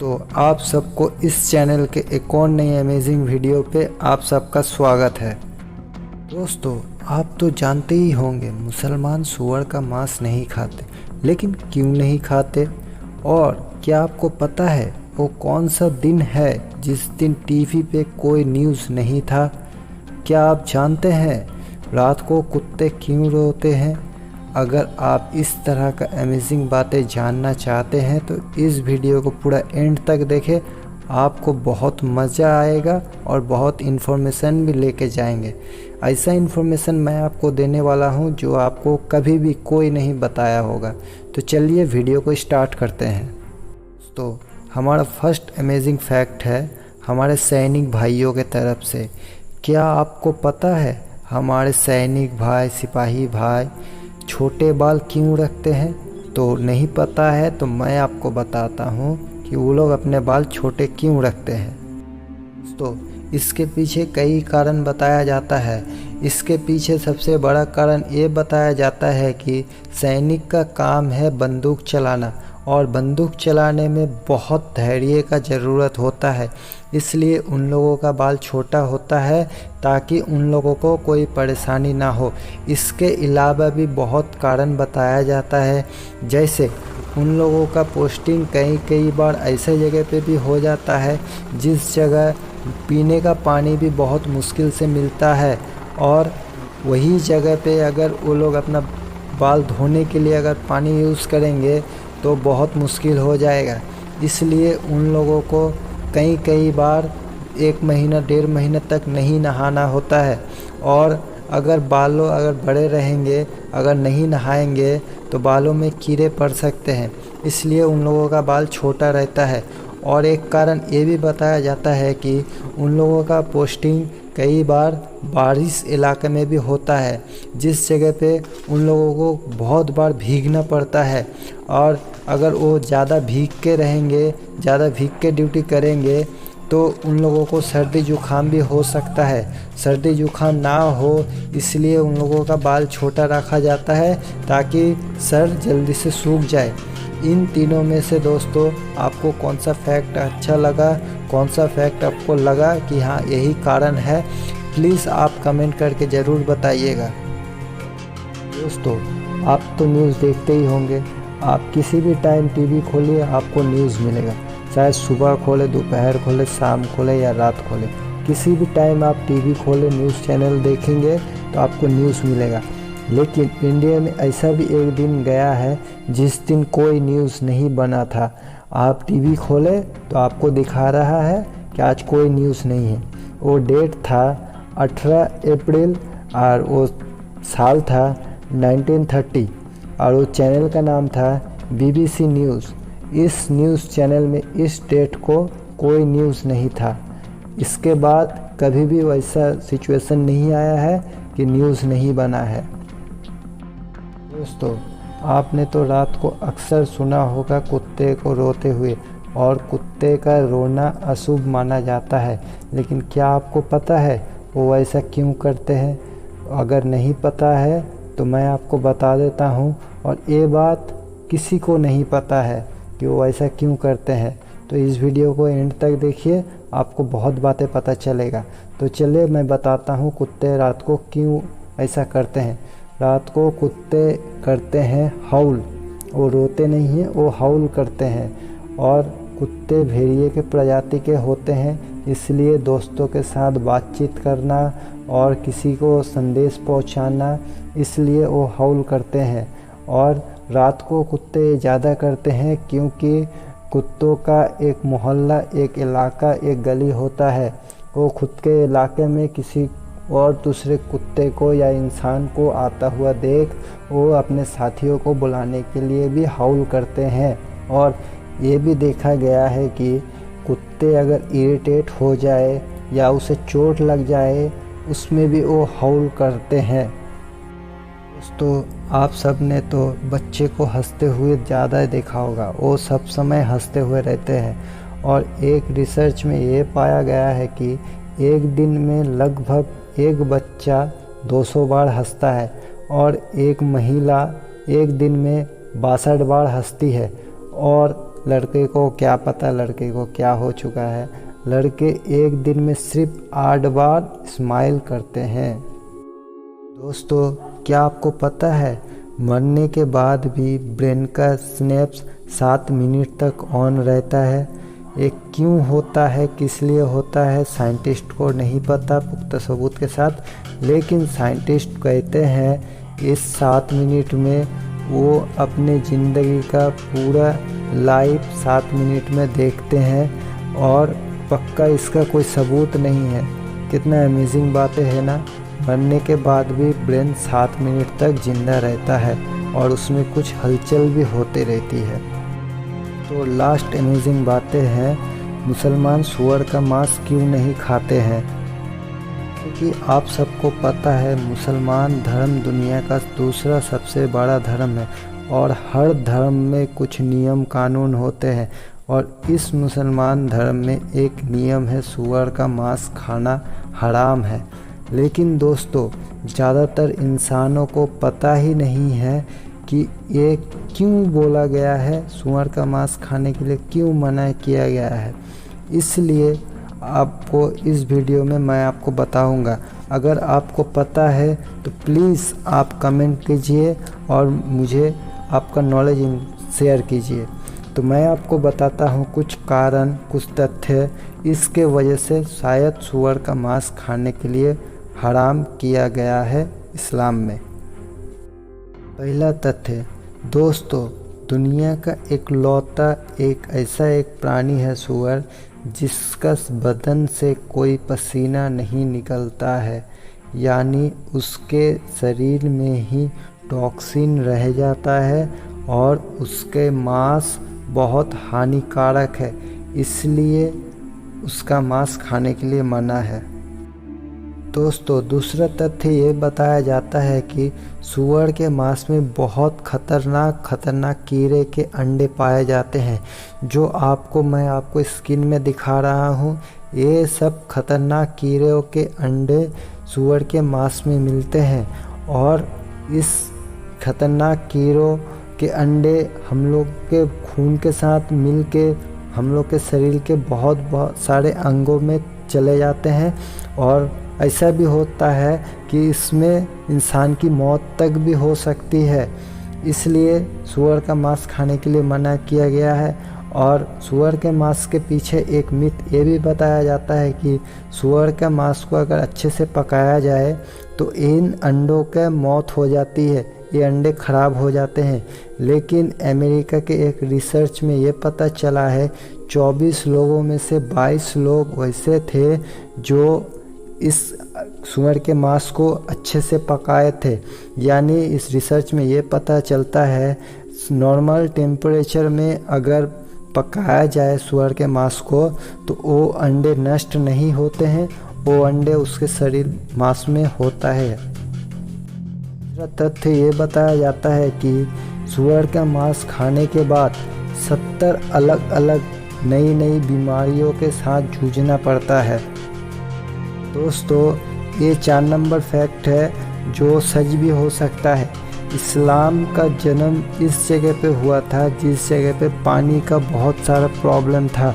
तो आप सबको इस चैनल के एक और नई अमेजिंग वीडियो पे आप सबका स्वागत है। दोस्तों, आप तो जानते ही होंगे मुसलमान सूअर का मांस नहीं खाते, लेकिन क्यों नहीं खाते? और क्या आपको पता है वो कौन सा दिन है जिस दिन टीवी पे कोई न्यूज़ नहीं था? क्या आप जानते हैं रात को कुत्ते क्यों रोते हैं? अगर आप इस तरह का अमेजिंग बातें जानना चाहते हैं तो इस वीडियो को पूरा एंड तक देखें। आपको बहुत मज़ा आएगा और बहुत इन्फॉर्मेशन भी लेके जाएंगे। ऐसा इन्फॉर्मेशन मैं आपको देने वाला हूं जो आपको कभी भी कोई नहीं बताया होगा। तो चलिए वीडियो को स्टार्ट करते हैं। तो हमारा फर्स्ट अमेजिंग फैक्ट है हमारे सैनिक भाइयों के तरफ से। क्या आपको पता है हमारे सैनिक भाई, सिपाही भाई छोटे बाल क्यों रखते हैं? तो नहीं पता है तो मैं आपको बताता हूँ कि वो लोग अपने बाल छोटे क्यों रखते हैं। तो इसके पीछे कई कारण बताया जाता है। इसके पीछे सबसे बड़ा कारण ये बताया जाता है कि सैनिक का काम है बंदूक चलाना, और बंदूक चलाने में बहुत धैर्य का ज़रूरत होता है, इसलिए उन लोगों का बाल छोटा होता है ताकि उन लोगों को कोई परेशानी ना हो। इसके अलावा भी बहुत कारण बताया जाता है, जैसे उन लोगों का पोस्टिंग कई बार ऐसे जगह पे भी हो जाता है जिस जगह पीने का पानी भी बहुत मुश्किल से मिलता है, और वही जगह पे अगर वो लोग अपना बाल धोने के लिए अगर पानी यूज़ करेंगे तो बहुत मुश्किल हो जाएगा। इसलिए उन लोगों को कई बार 1 महीना 1.5 महीने तक नहीं नहाना होता है, और अगर बालों अगर बड़े रहेंगे, अगर नहीं नहाएंगे तो बालों में कीड़े पड़ सकते हैं, इसलिए उन लोगों का बाल छोटा रहता है। और एक कारण ये भी बताया जाता है कि उन लोगों का पोस्टिंग कई बार बारिश इलाके में भी होता है, जिस जगह पे उन लोगों को बहुत बार भीगना पड़ता है, और अगर वो ज़्यादा भीग के रहेंगे, ज़्यादा भीग के ड्यूटी करेंगे तो उन लोगों को सर्दी जुकाम भी हो सकता है। सर्दी जुकाम ना हो इसलिए उन लोगों का बाल छोटा रखा जाता है ताकि सर जल्दी से सूख जाए। इन तीनों में से दोस्तों आपको कौन सा फैक्ट अच्छा लगा, कौन सा फैक्ट आपको लगा कि हाँ यही कारण है, प्लीज़ आप कमेंट करके ज़रूर बताइएगा। दोस्तों, आप तो न्यूज़ देखते ही होंगे, आप किसी भी टाइम टीवी खोलिए आपको न्यूज़ मिलेगा, चाहे सुबह खोले, दोपहर खोले, शाम खोले या रात खोले, किसी भी टाइम आप टीवी खोले न्यूज़ चैनल देखेंगे तो आपको न्यूज़ मिलेगा। लेकिन इंडिया में ऐसा भी एक दिन गया है जिस दिन कोई न्यूज़ नहीं बना था। आप टीवी खोले तो आपको दिखा रहा है कि आज कोई न्यूज़ नहीं है। वो डेट था 18 अप्रैल और वो साल था 1930, और वो चैनल का नाम था BBC न्यूज़। इस न्यूज़ चैनल में इस डेट को कोई न्यूज़ नहीं था। इसके बाद कभी भी वैसा सिचुएशन नहीं आया है कि न्यूज़ नहीं बना है। दोस्तों, आपने तो रात को अक्सर सुना होगा कुत्ते को रोते हुए, और कुत्ते का रोना अशुभ माना जाता है, लेकिन क्या आपको पता है वो ऐसा क्यों करते हैं? अगर नहीं पता है तो मैं आपको बता देता हूँ, और ये बात किसी को नहीं पता है कि वो ऐसा क्यों करते हैं। तो इस वीडियो को एंड तक देखिए, आपको बहुत बातें पता चलेगा। तो चलिए मैं बताता हूँ कुत्ते रात को क्यों ऐसा करते हैं। रात को कुत्ते करते हैं हाउल, वो रोते नहीं हैं, वो हाउल करते हैं। और कुत्ते भेड़िए के प्रजाति के होते हैं, इसलिए दोस्तों के साथ बातचीत करना और किसी को संदेश पहुंचाना, इसलिए वो हाउल करते हैं। और रात को कुत्ते ज़्यादा करते हैं क्योंकि कुत्तों का एक मोहल्ला, एक इलाका, एक गली होता है। वो खुद के इलाके में किसी और दूसरे कुत्ते को या इंसान को आता हुआ देख वो अपने साथियों को बुलाने के लिए भी हाउल करते हैं। और ये भी देखा गया है कि कुत्ते अगर इरिटेट हो जाए या उसे चोट लग जाए उसमें भी वो हाउल करते हैं। दोस्तों, आप सब ने तो बच्चे को हंसते हुए ज़्यादा देखा होगा, वो सब समय हंसते हुए रहते हैं। और एक रिसर्च में ये पाया गया है कि एक दिन में लगभग एक बच्चा 200 बार हंसता है, और एक महिला एक दिन में 62 बार हंसती है। और लड़के को क्या पता लड़के को क्या हो चुका है। लड़के एक दिन में सिर्फ 8 बार स्माइल करते हैं। दोस्तों, क्या आपको पता है मरने के बाद भी ब्रेन का स्नैप्स 7 मिनट तक ऑन रहता है। ये क्यों होता है, किस लिए होता है, साइंटिस्ट को नहीं पता पुख्ता सबूत के साथ, लेकिन साइंटिस्ट कहते हैं इस 7 मिनट में वो अपने ज़िंदगी का पूरा लाइफ 7 मिनट में देखते हैं और पक्का इसका कोई सबूत नहीं है। कितना अमेजिंग बातें है ना। मरने के बाद भी ब्रेन 7 मिनट तक जिंदा रहता है और उसमें कुछ हलचल भी होती रहती है। तो लास्ट अमेजिंग बातें हैं, मुसलमान सूअर का मांस क्यों नहीं खाते हैं? क्योंकि आप सबको पता है मुसलमान धर्म दुनिया का दूसरा सबसे बड़ा धर्म है और हर धर्म में कुछ नियम कानून होते हैं और इस मुसलमान धर्म में एक नियम है, सूअर का मांस खाना हराम है। लेकिन दोस्तों, ज़्यादातर इंसानों को पता ही नहीं है कि ये क्यों बोला गया है, सूअर का मांस खाने के लिए क्यों मना किया गया है। इसलिए आपको इस वीडियो में मैं आपको बताऊंगा। अगर आपको पता है तो प्लीज़ आप कमेंट कीजिए और मुझे आपका नॉलेज शेयर कीजिए। तो मैं आपको बताता हूँ कुछ कारण, कुछ तथ्य इसके वजह से शायद सूअर का मांस खाने के लिए हराम किया गया है इस्लाम में। पहला तथ्य, दोस्तों, दुनिया का इकलौता एक ऐसा प्राणी है सूअर जिसका बदन से कोई पसीना नहीं निकलता है, यानी उसके शरीर में ही टॉक्सिन रह जाता है और उसके मांस बहुत हानिकारक है, इसलिए उसका मांस खाने के लिए मना है। दोस्तों, दूसरा तथ्य ये बताया जाता है कि सूअर के मांस में बहुत खतरनाक कीड़े के अंडे पाए जाते हैं, जो मैं आपको स्क्रीन में दिखा रहा हूँ। ये सब खतरनाक कीड़ों के अंडे सूअर के मांस में मिलते हैं और इस खतरनाक कीड़ों के अंडे हम लोग के खून के साथ मिल के हम लोग के शरीर के बहुत सारे अंगों में चले जाते हैं और ऐसा भी होता है कि इसमें इंसान की मौत तक भी हो सकती है। इसलिए सूअर का मांस खाने के लिए मना किया गया है। और सूअर के मांस के पीछे एक मिथ ये भी बताया जाता है कि सूअर के मांस को अगर अच्छे से पकाया जाए तो इन अंडों का मौत हो जाती है, ये अंडे खराब हो जाते हैं। लेकिन अमेरिका के एक रिसर्च में ये पता चला है 24 लोगों में से 22 लोग वैसे थे जो इस सूअर के मांस को अच्छे से पकाए थे। यानी इस रिसर्च में ये पता चलता है नॉर्मल टेम्परेचर में अगर पकाया जाए सूअर के मांस को तो वो अंडे नष्ट नहीं होते हैं, वो अंडे उसके शरीर मांस में होता है। दूसरा तथ्य ये बताया जाता है कि सूअर का मांस खाने के बाद 70 अलग अलग नई बीमारियों के साथ जूझना पड़ता है। दोस्तों, ये 4 नंबर फैक्ट है जो सच भी हो सकता है। इस्लाम का जन्म इस जगह पे हुआ था जिस जगह पे पानी का बहुत सारा प्रॉब्लम था,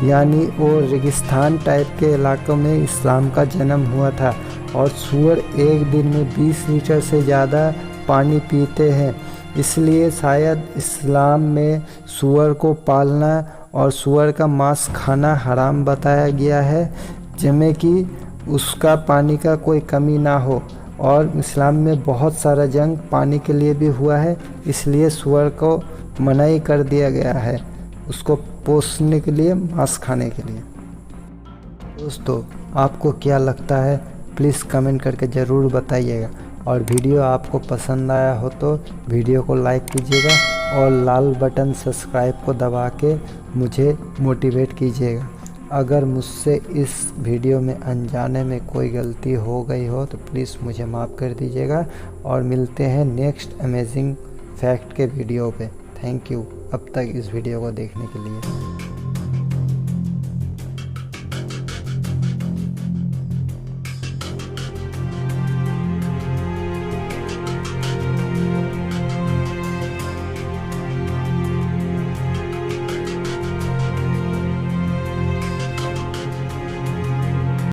यानी वो रेगिस्तान टाइप के इलाकों में इस्लाम का जन्म हुआ था। और सूअर एक दिन में 20 लीटर से ज़्यादा पानी पीते हैं, इसलिए शायद इस्लाम में सूअर को पालना और सूअर का मांस खाना हराम बताया गया है, जिसमें कि उसका पानी का कोई कमी ना हो। और इस्लाम में बहुत सारा जंग पानी के लिए भी हुआ है, इसलिए सूअर को मनाही कर दिया गया है उसको पोसने के लिए, मांस खाने के लिए। दोस्तों, आपको क्या लगता है प्लीज़ कमेंट करके ज़रूर बताइएगा। और वीडियो आपको पसंद आया हो तो वीडियो को लाइक कीजिएगा और लाल बटन सब्सक्राइब को दबा के मुझे मोटिवेट कीजिएगा। अगर मुझसे इस वीडियो में अनजाने में कोई गलती हो गई हो तो प्लीज़ मुझे माफ़ कर दीजिएगा और मिलते हैं नेक्स्ट अमेजिंग फैक्ट के वीडियो पे। थैंक यू अब तक इस वीडियो को देखने के लिए।